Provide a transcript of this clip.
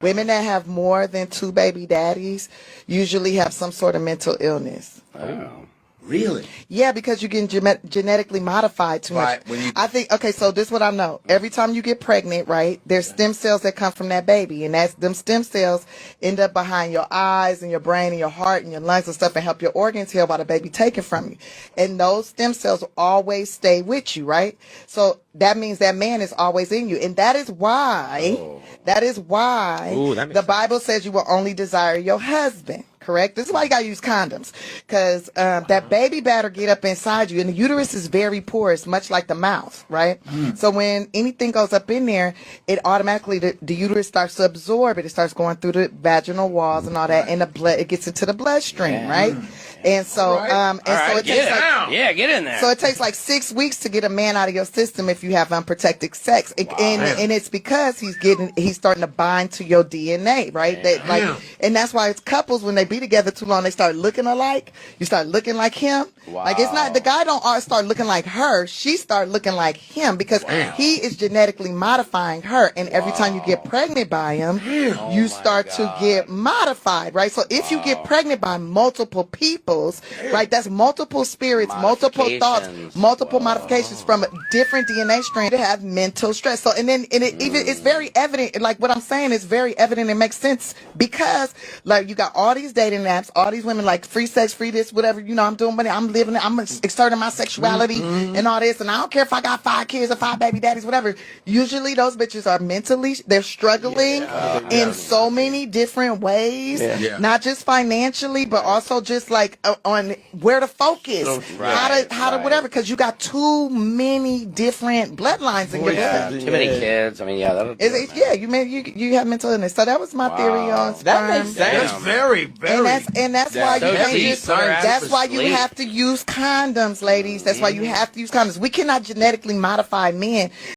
Women that have more than 2 baby daddies usually have some sort of mental illness. Oh. Really? Yeah, because you're getting genetically modified too much. I think, okay, so this is what I know. Every time you get pregnant, right, there's stem cells that come from that baby. And them stem cells end up behind your eyes and your brain and your heart and your lungs and stuff and help your organs heal while the baby taken from you. And those stem cells will always stay with you, right? So that means that man is always in you. And that is why, the Bible says you will only desire your husband. Correct? This is why you gotta use condoms. Because that baby better get up inside you. And the uterus is very porous, much like the mouth, right? So when anything goes up in there, it automatically, the uterus starts to absorb it. It starts going through the vaginal walls and all that. And the blood, it gets into the bloodstream, right? And so, it takes get in there. So it takes like 6 weeks to get a man out of your system if you have unprotected sex, and it's because he's starting to bind to your DNA, right? And that's why it's couples when they be together too long, they start looking alike. You start looking like him. Wow. Like it's not the guy don't start looking like her. She start looking like him because he is genetically modifying her, and every time you get pregnant by him, you start to get modified, right? So if you get pregnant by multiple people, right? That's multiple spirits, multiple thoughts, multiple modifications from a different DNA strand to have mental stress. So, it's very evident. Like what I'm saying is very evident and makes sense because, like, you got all these dating apps, all these women like free sex, free this, whatever. You know, I'm doing money, I'm living, I'm exerting my sexuality and all this, and I don't care if I got 5 kids or 5 baby daddies, whatever. Usually, those bitches are mentally, they're struggling in so many different ways, not just financially, but also just like on where to focus, how to whatever, because you got too many different bloodlines in your blood. Too many kids. I mean, you have mental illness. So that was my theory on sperm. That makes sense. That's very, very. And that's why you can't just. That's why you have to use condoms, ladies. That's why you have to use condoms. We cannot genetically modify men